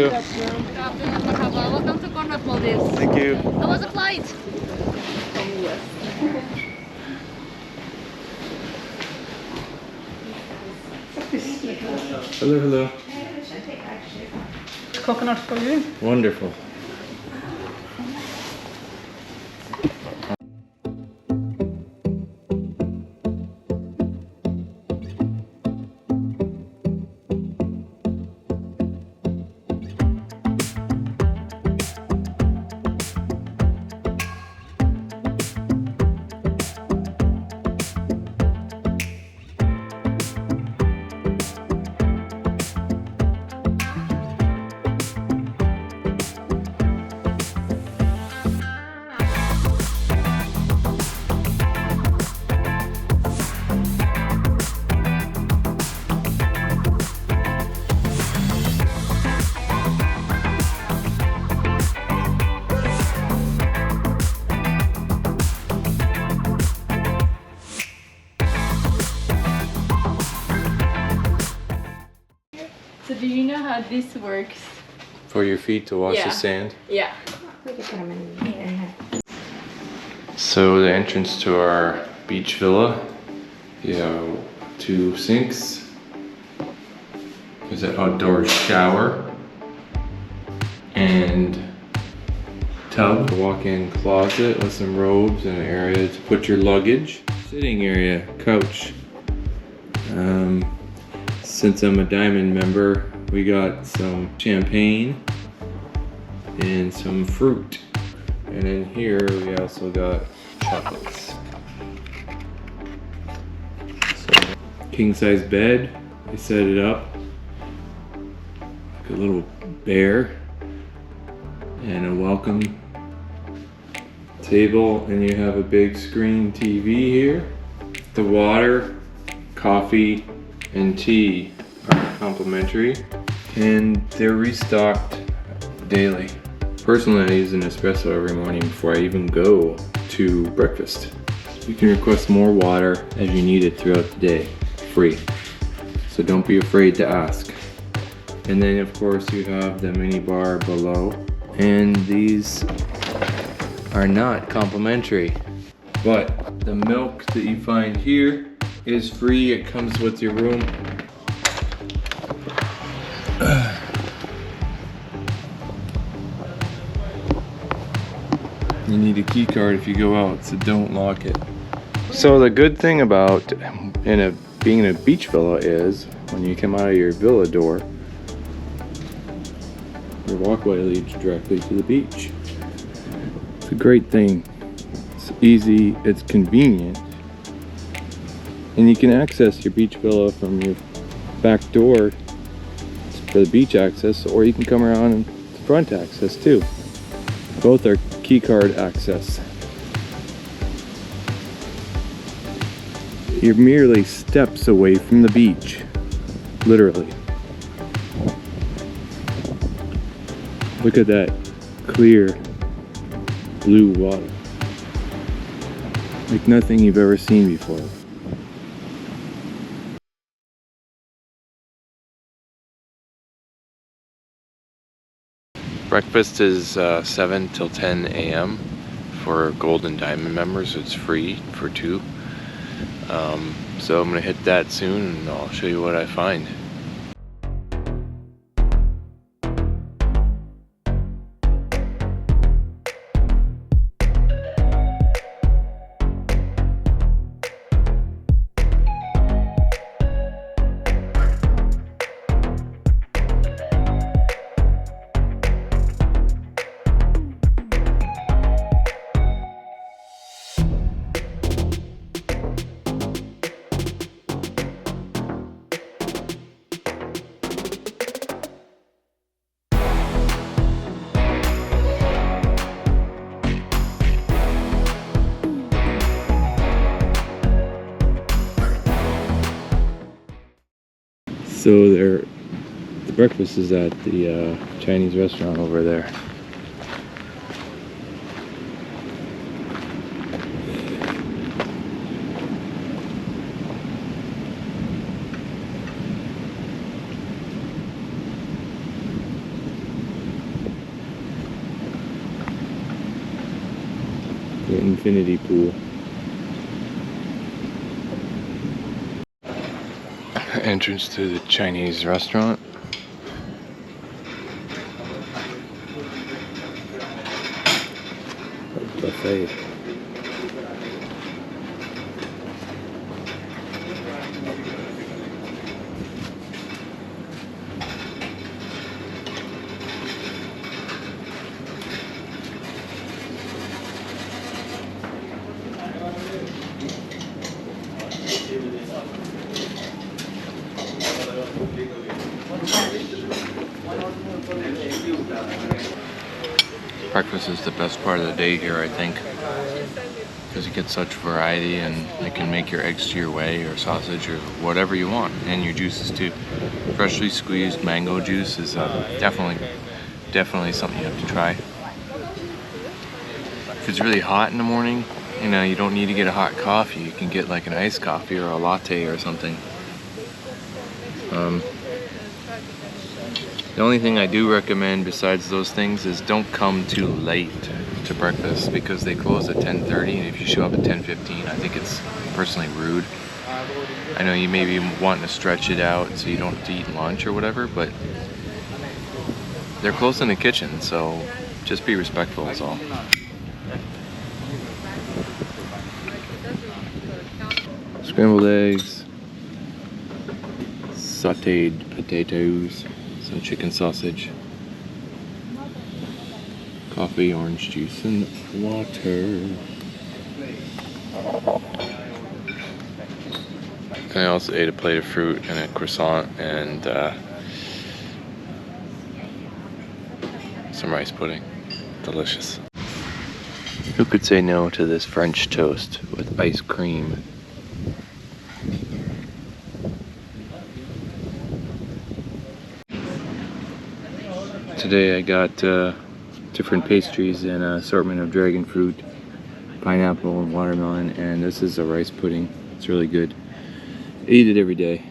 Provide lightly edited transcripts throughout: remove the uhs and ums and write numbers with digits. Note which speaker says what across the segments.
Speaker 1: you.
Speaker 2: Good afternoon, Mahaba. Welcome to Conrad Maldives.
Speaker 1: Thank you.
Speaker 2: How was the flight?
Speaker 3: Yes.
Speaker 1: Hello, hello.
Speaker 3: Coconut for you.
Speaker 1: Wonderful.
Speaker 2: So do you know how this works?
Speaker 1: For your feet to wash
Speaker 2: Yeah.
Speaker 1: the sand.
Speaker 2: Yeah.
Speaker 1: So the entrance to our beach villa, you have 2 sinks. There's an outdoor shower and tub, a walk-in closet with some robes and an area to put your luggage. Sitting area, couch. Since I'm a Diamond member, we got some champagne and some fruit. And in here we also got chocolates. So, king size bed, they set it up. Like a little bear. And a welcome table, and you have a big screen TV here. The water, coffee, and tea are complimentary, and they're restocked daily. Personally, I use an espresso every morning before I even go to breakfast. You can request more water as you need it throughout the day, free. So don't be afraid to ask. And then of course you have the mini bar below, and these are not complimentary, but the milk that you find here is free. It comes with your room. You need a key card if you go out, so don't lock it. So the good thing about being in a beach villa is when you come out of your villa door, your walkway leads directly to the beach. It's a great thing. It's easy, it's convenient, and you can access your beach villa from your back door for the beach access, or you can come around and front access too. Both are key card access. You're merely steps away from the beach, literally. Look at that clear blue water. Like nothing you've ever seen before. Breakfast is 7 till 10 a.m. for Gold and Diamond members. It's free for 2. So I'm gonna hit that soon and I'll show you what I find. So the breakfast is at the Chinese restaurant over there. infinity pool. Entrance to the Chinese restaurant. Buffet. Breakfast is the best part of the day here, I think, because you get such variety, and you can make your eggs to your way, or sausage, or whatever you want, and your juices too. Freshly squeezed mango juice is definitely something you have to try. If it's really hot in the morning, you know, you don't need to get a hot coffee. You can get like an iced coffee or a latte or something. The only thing I do recommend besides those things is don't come too late to breakfast, because they close at 10:30, and if you show up at 10:15, I think it's personally rude. I know you may be wanting to stretch it out so you don't have to eat lunch or whatever, but they're close in the kitchen, so just be respectful is all. Scrambled eggs, sauteed potatoes, some chicken sausage, coffee, orange juice, and water. I also ate a plate of fruit and a croissant and some rice pudding. Delicious. Who could say no to this French toast with ice cream? Today I got different pastries and an assortment of dragon fruit, pineapple, and watermelon, and this is a rice pudding. It's really good. I eat it every day.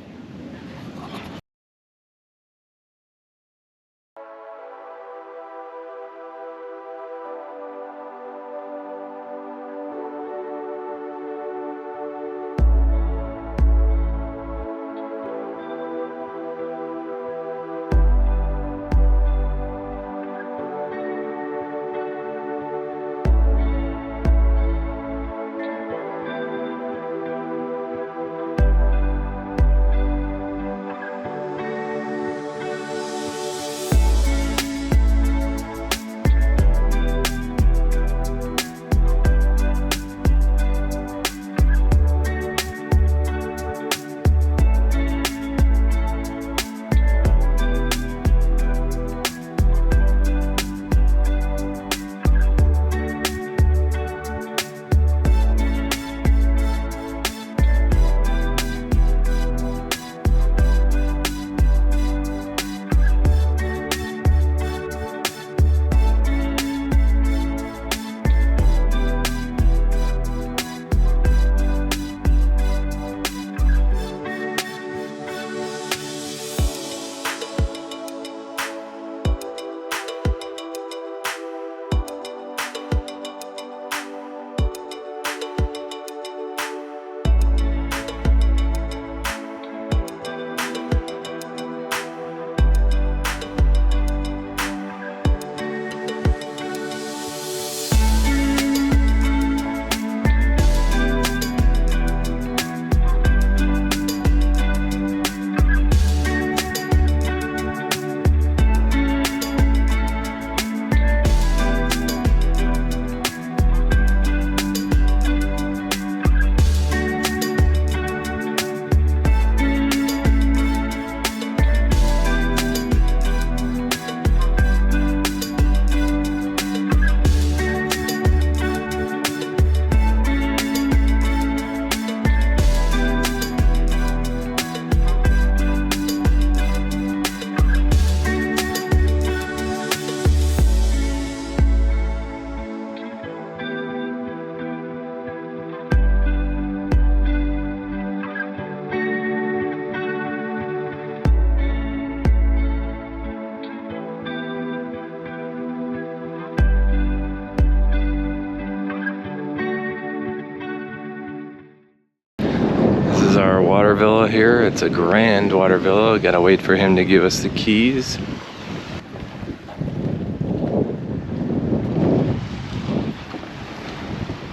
Speaker 1: here. It's a grand water villa. Gotta wait for him to give us the keys.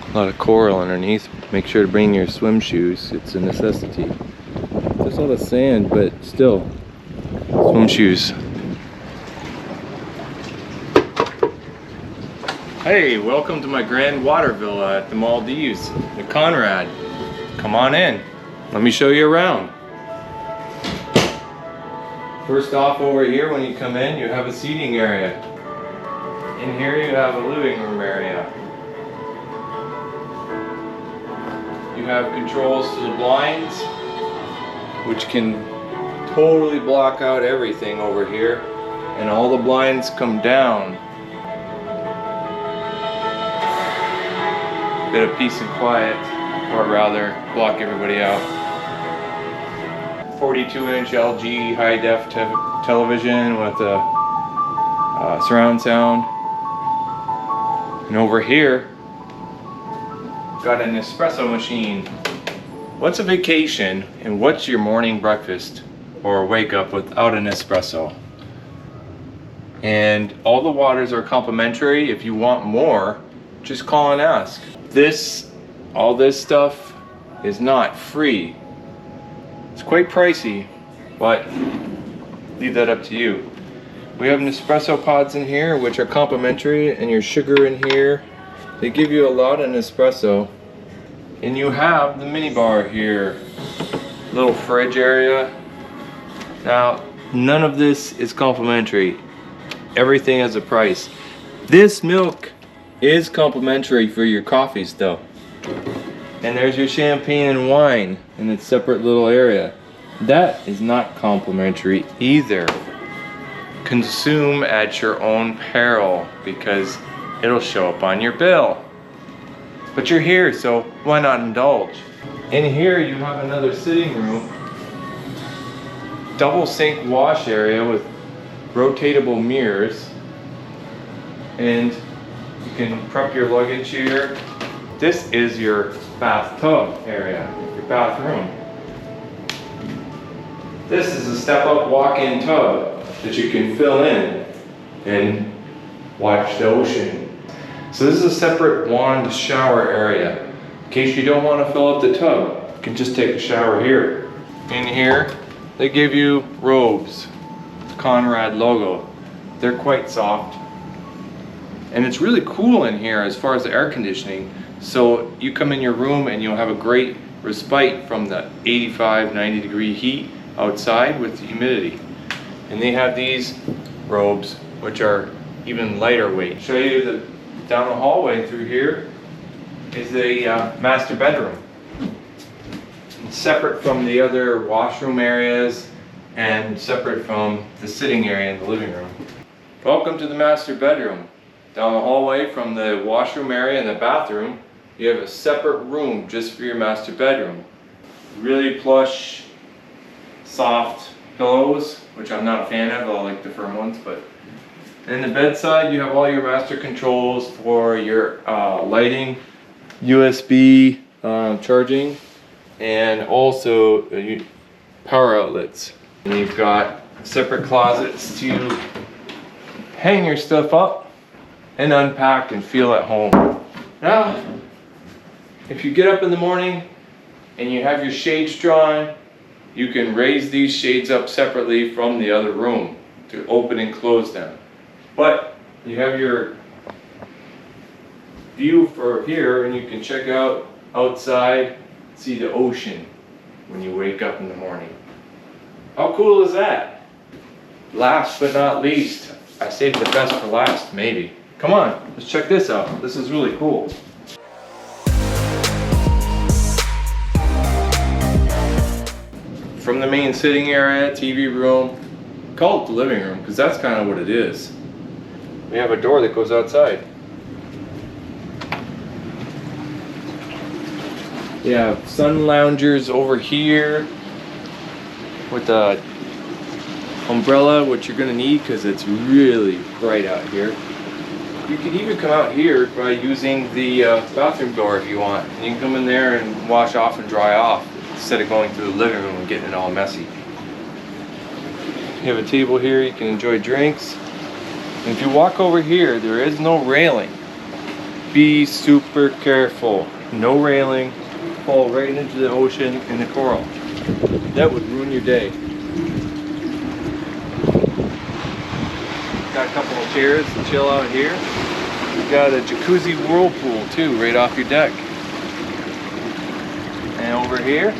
Speaker 1: A lot of coral underneath. Make sure to bring your swim shoes. It's a necessity. There's all the sand, but still, swim shoes. Hey, welcome to my grand water villa at the Maldives, the Conrad. Come on in. Let me show you around. First off, over here when you come in, you have a seating area. In here you have a living room area. You have controls to the blinds, which can totally block out everything over here, and all the blinds come down. Bit of peace and quiet, or rather block everybody out. 42-inch LG high-def television with a surround sound. And over here, got an espresso machine. What's a vacation and what's your morning breakfast or wake up without an espresso? And all the waters are complimentary. If you want more, just call and ask. All this stuff is not free. It's quite pricey, but leave that up to you. We have Nespresso pods in here, which are complimentary, and your sugar in here. They give you a lot of Nespresso. And you have the mini bar here. Little fridge area. Now, none of this is complimentary. Everything has a price. This milk is complimentary for your coffees though. And there's your champagne and wine in its separate little area. That is not complimentary either. Consume at your own peril because it'll show up on your bill. But you're here, so why not indulge? In here you have another sitting room. Double sink wash area with rotatable mirrors. And you can prep your luggage here. This is your bathtub area, your bathroom. This is a step-up walk-in tub that you can fill in and watch the ocean. So this is a separate wand shower area. In case you don't want to fill up the tub, you can just take a shower here. In here, they give you robes, Conrad logo. They're quite soft. And it's really cool in here as far as the air conditioning. So you come in your room and you'll have a great respite from the 85, 90 degree heat outside with the humidity. And they have these robes, which are even lighter weight. Show you down the hallway through here is a master bedroom. It's separate from the other washroom areas and separate from the sitting area in the living room. Welcome to the master bedroom. Down the hallway from the washroom area and the bathroom, you have a separate room just for your master bedroom. Really plush, soft pillows, which I'm not a fan of. I like the firm ones, but in the bedside you have all your master controls for your lighting, USB charging, and also power outlets. And you've got separate closets to hang your stuff up and unpack and feel at home. Now, if you get up in the morning and you have your shades drawn, you can raise these shades up separately from the other room to open and close them. But you have your view for here, and you can check out outside, see the ocean when you wake up in the morning. How cool is that? Last but not least, I saved the best for last, maybe. Come on, let's check this out. This is really cool. From the main sitting area, TV room, call it the living room because that's kind of what it is. We have a door that goes outside. You have sun loungers over here with a umbrella, which you're gonna need because it's really bright out here. You can even come out here by using the bathroom door if you want. And you can come in there and wash off and dry off. instead of going through the living room and getting it all messy. You have a table here, you can enjoy drinks. And if you walk over here, there is no railing. Be super careful. No railing. Fall right into the ocean and the coral. That would ruin your day. Got a couple of chairs to chill out here. You got a jacuzzi whirlpool too, right off your deck. And over here,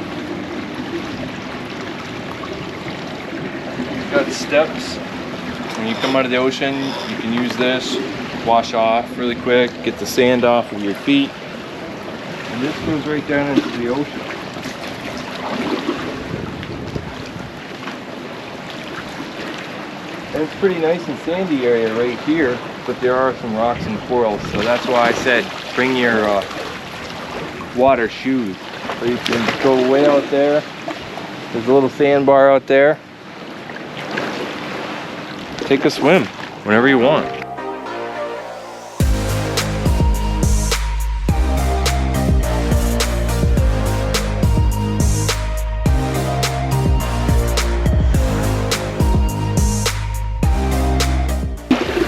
Speaker 1: you've got steps. When you come out of the ocean, you can use this, wash off really quick, get the sand off of your feet. And this goes right down into the ocean. And it's pretty nice and sandy area right here, but there are some rocks and corals, so that's why I said bring your water shoes. So you can go way out there. There's a little sandbar out there. Take a swim whenever you want.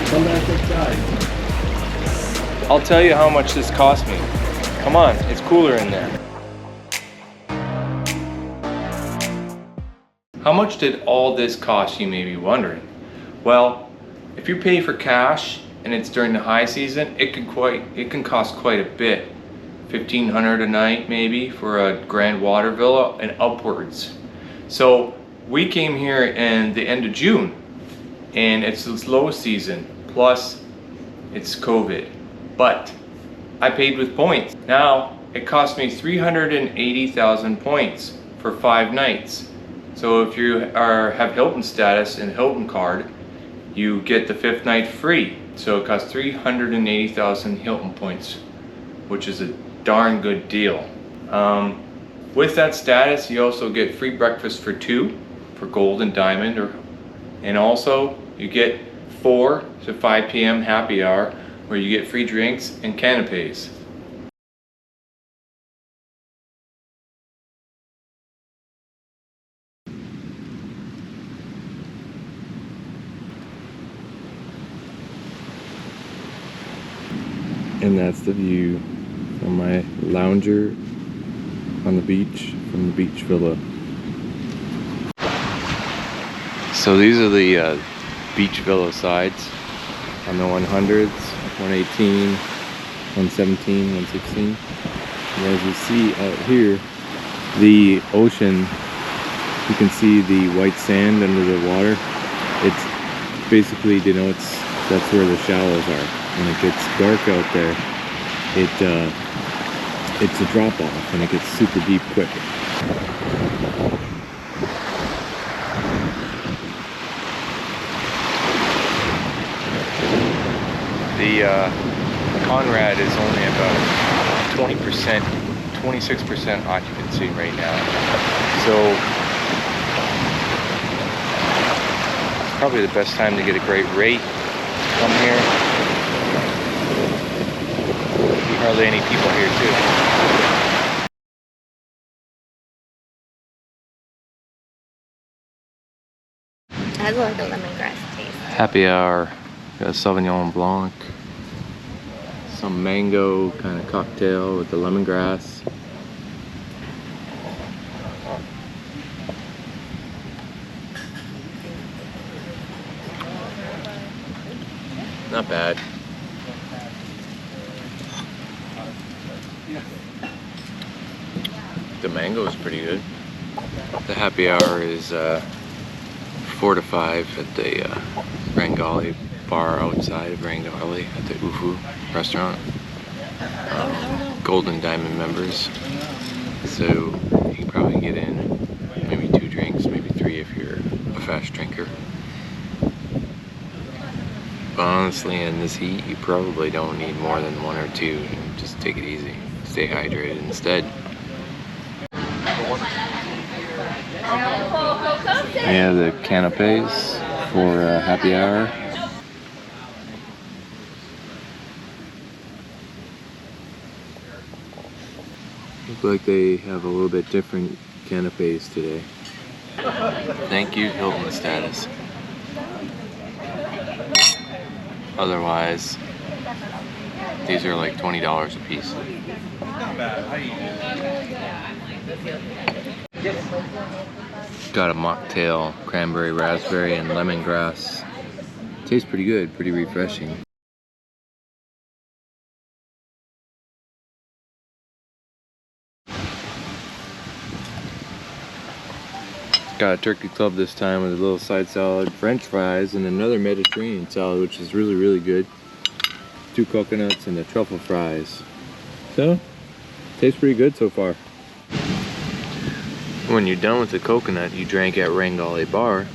Speaker 1: Come back inside. I'll tell you how much this cost me. Come on, it's cooler in there. How much did all this cost, you may be wondering? Well, if you pay for cash and it's during the high season, it can cost quite a bit. $1,500 a night maybe for a grand water villa and upwards. So we came here in the end of June and it's the low season, plus it's COVID. But I paid with points. Now it cost me 380,000 points for 5 nights. So if you have Hilton status and Hilton card, you get the 5th night free. So it costs 380,000 Hilton points, which is a darn good deal. With that status, you also get free breakfast for 2 for gold and diamond, and also you get 4 to 5 p.m. happy hour where you get free drinks and canapes. And that's the view from my lounger on the beach from the beach villa. So these are the beach villa sides on the 100s, 118, 117, 116. And as you see out here, the ocean, you can see the white sand under the water. It basically denotes that's where the shallows are. When it gets dark out there, it's a drop off and it gets super deep quick. The Conrad is only about 20%, 26% occupancy right now. So it's probably the best time to get a great rate. Come here. Hardly any people here too.
Speaker 4: I love the lemongrass taste.
Speaker 1: Happy hour. Got a Sauvignon Blanc. Some mango kind of cocktail with the lemongrass. Not bad. The mango is pretty good. The happy hour is 4 to 5 at the Rangali bar outside of Rangali at the Ufu restaurant. Gold and Diamond members. So you can probably get in maybe 2 drinks, maybe 3 if you're a fast drinker. But honestly, in this heat, you probably don't need more than 1 or 2. Just take it easy. Stay hydrated instead. I have the canapes for happy hour. Look like they have a little bit different canapes today. Thank you, Hilton status. Otherwise, these are like $20 a piece. Got a mocktail, cranberry, raspberry, and lemongrass. Tastes pretty good, pretty refreshing. Got a turkey club this time with a little side salad, french fries, and another Mediterranean salad, which is really, really good. 2 coconuts and the truffle fries. So, tastes pretty good so far. When you're done with the coconut you drank at Rangali Bar,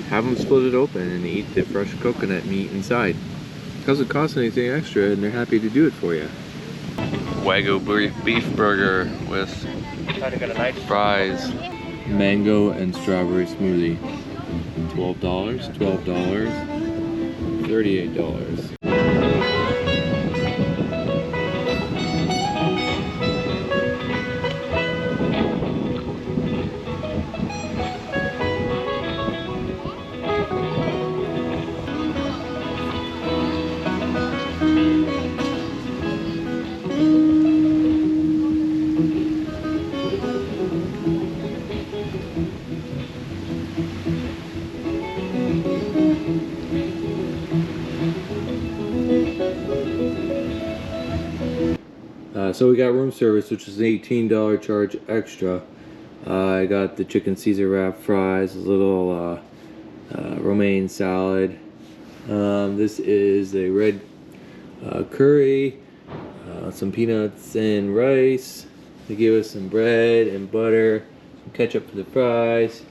Speaker 1: have them split it open and eat the fresh coconut meat inside. It doesn't cost anything extra and they're happy to do it for you. Wagyu beef burger with fries, mango and strawberry smoothie. $12, $12, $38. So we got room service, which is an $18 charge extra. I got the chicken Caesar wrap fries, a little romaine salad. This is a red curry, some peanuts and rice. They gave us some bread and butter, some ketchup for the fries,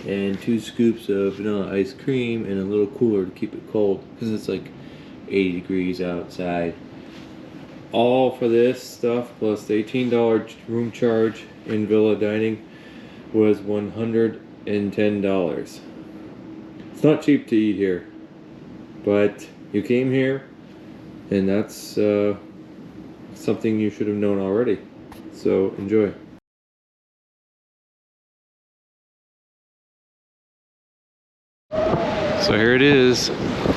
Speaker 1: and 2 scoops of vanilla ice cream and a little cooler to keep it cold because it's like 80 degrees outside. All for this stuff plus the $18 room charge in villa dining was $110. It's not cheap to eat here, but you came here and that's something you should have known already. So enjoy. So here it is.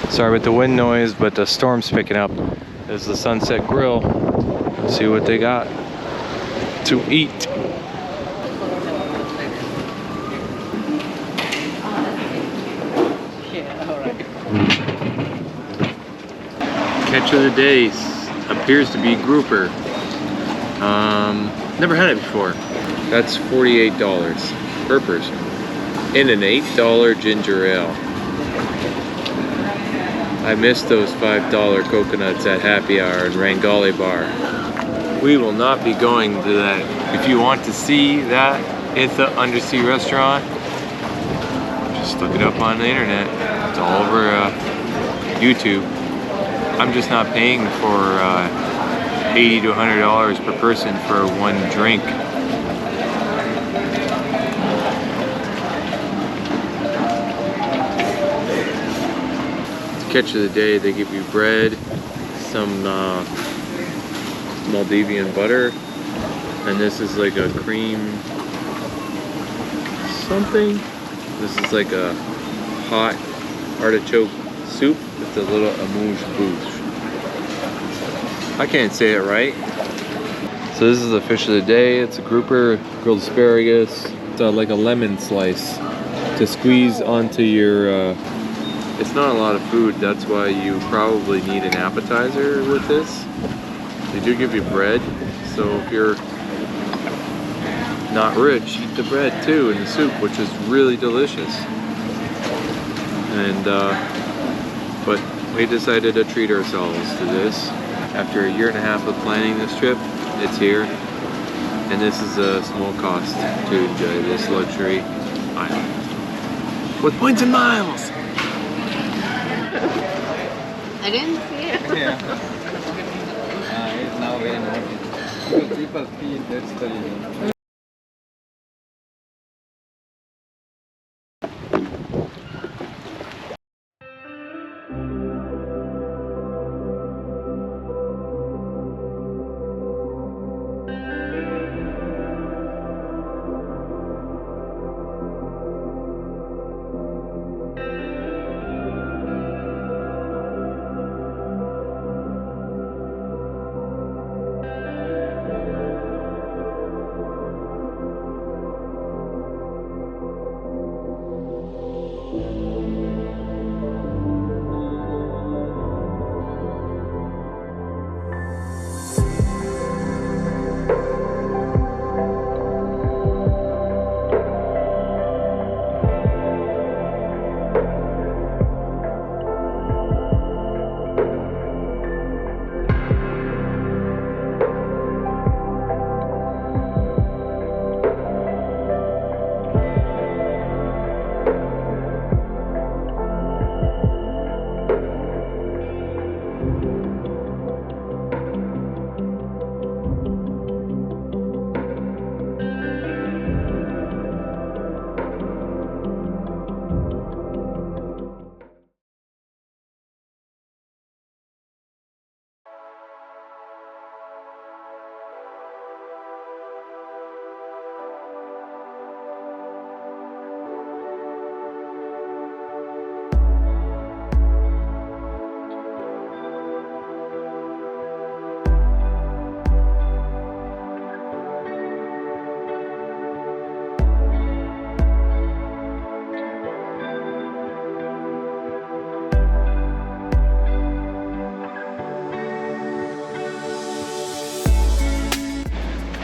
Speaker 1: Sorry about the wind noise, but the storm's picking up. There's the Sunset Grill. Let's see what they got to eat. Catch of the day appears to be grouper. Never had it before. That's $48 per person. In an $8 ginger ale. I missed those $5 coconuts at happy hour in Rangali Bar. We will not be going to that. If you want to see that, it's an undersea restaurant. Just look it up on the internet. It's all over YouTube. I'm just not paying for $80 to $100 per person for one drink. Catch of the day, they give you bread, some Maldivian butter, and this is like a cream something. This is like a hot artichoke soup with a little amuse-bouche. I can't say it right. So this is the fish of the day. It's a grouper, grilled asparagus. It's like a lemon slice to squeeze onto your it's not a lot of food, that's why you probably need an appetizer with this. They do give you bread, so if you're not rich, eat the bread too in the soup, which is really delicious. And but we decided to treat ourselves to this. After a year and a half of planning this trip, it's here. And this is a small cost to enjoy this luxury island. With points and miles!
Speaker 4: I didn't see it.
Speaker 3: Yeah. It's now very important. Because people feel that's the reason.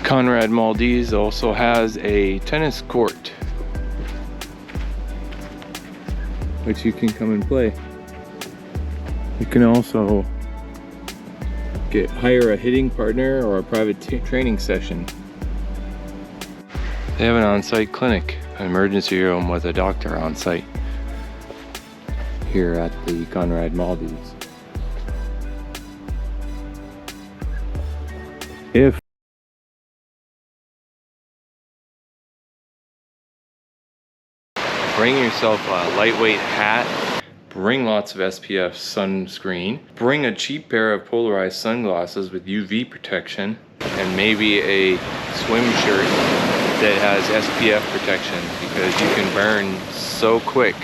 Speaker 1: Conrad Maldives also has a tennis court, which you can come and play. You can also hire a hitting partner or a private training session. They have an on-site clinic, an emergency room with a doctor on site here at the Conrad Maldives. Bring yourself a lightweight hat, bring lots of SPF sunscreen, bring a cheap pair of polarized sunglasses with UV protection, and maybe a swim shirt that has SPF protection, because you can burn so quick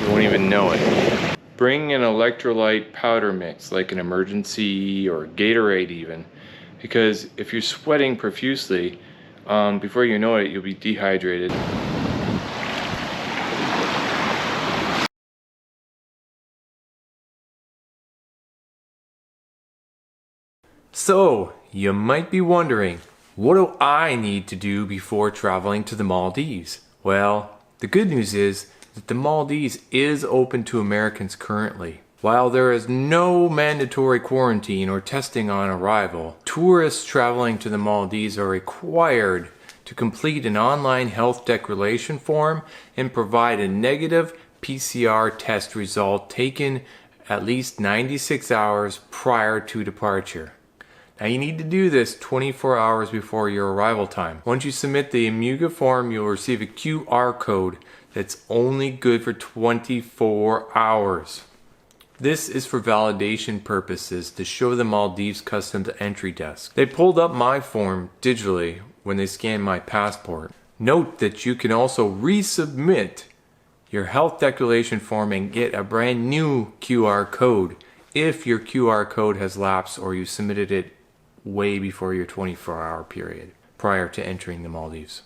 Speaker 1: you won't even know it. Bring an electrolyte powder mix like an emergency or Gatorade even, because if you're sweating profusely, before you know it, you'll be dehydrated. So, you might be wondering, what do I need to do before traveling to the Maldives? Well, the good news is that the Maldives is open to Americans currently. While there is no mandatory quarantine or testing on arrival, tourists traveling to the Maldives are required to complete an online health declaration form and provide a negative PCR test result taken at least 96 hours prior to departure. Now you need to do this 24 hours before your arrival time. Once you submit the Imuga form, you'll receive a QR code that's only good for 24 hours. This is for validation purposes to show the Maldives Customs Entry Desk. They pulled up my form digitally when they scanned my passport. Note that you can also resubmit your health declaration form and get a brand new QR code if your QR code has lapsed or you submitted it way before your 24-hour period prior to entering the Maldives.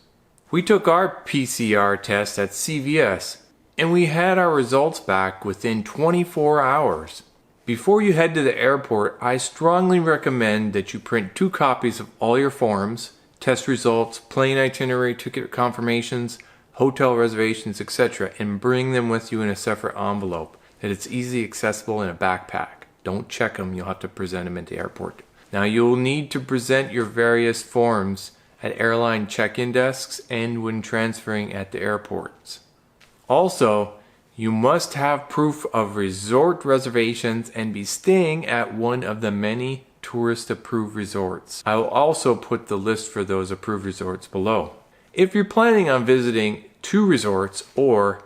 Speaker 1: We took our PCR test at CVS and we had our results back within 24 hours. Before you head to the airport, I strongly recommend that you print 2 copies of all your forms, test results, plane itinerary, ticket confirmations, hotel reservations, etc., and bring them with you in a separate envelope that it's easily accessible in a backpack. Don't check them, you'll have to present them at the airport. Now you'll need to present your various forms at airline check-in desks and when transferring at the airports. Also, you must have proof of resort reservations and be staying at one of the many tourist-approved resorts. I will also put the list for those approved resorts below. If you're planning on visiting 2 resorts or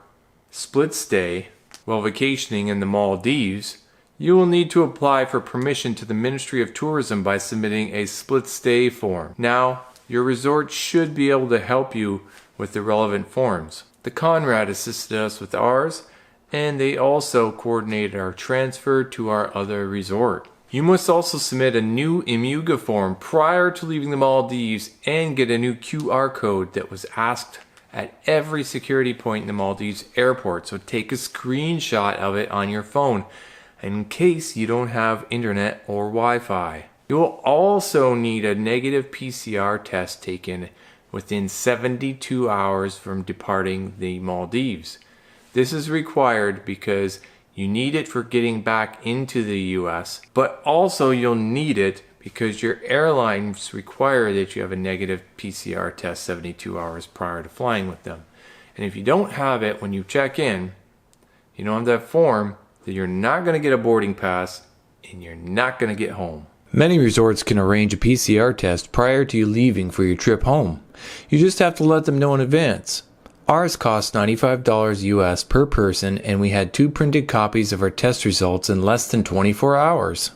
Speaker 1: split stay while vacationing in the Maldives, you will need to apply for permission to the Ministry of Tourism by submitting a split stay form. Now, your resort should be able to help you with the relevant forms. The Conrad assisted us with ours, and they also coordinated our transfer to our other resort. You must also submit a new Imuga form prior to leaving the Maldives and get a new QR code that was asked at every security point in the Maldives airport. So take a screenshot of it on your phone in case you don't have internet or Wi-Fi. You will also need a negative PCR test taken within 72 hours from departing the Maldives. This is required because you need it for getting back into the US, but also you'll need it because your airlines require that you have a negative PCR test 72 hours prior to flying with them. And if you don't have it when you check in, you don't have that form, then you're not going to get a boarding pass and you're not going to get home. Many resorts can arrange a PCR test prior to you leaving for your trip home. You just have to let them know in advance. Ours cost $95 US per person, and we had 2 printed copies of our test results in less than 24 hours.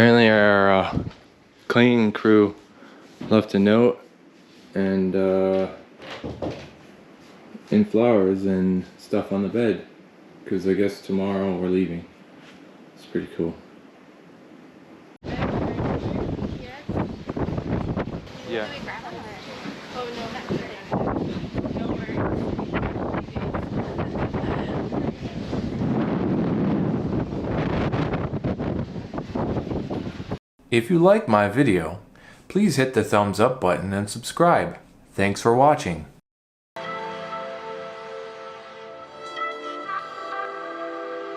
Speaker 1: Apparently our cleaning crew left a note and in flowers and stuff on the bed, because I guess tomorrow we're leaving. It's pretty cool. Yeah.
Speaker 5: If you like my video, please hit the thumbs up button and subscribe. Thanks for watching.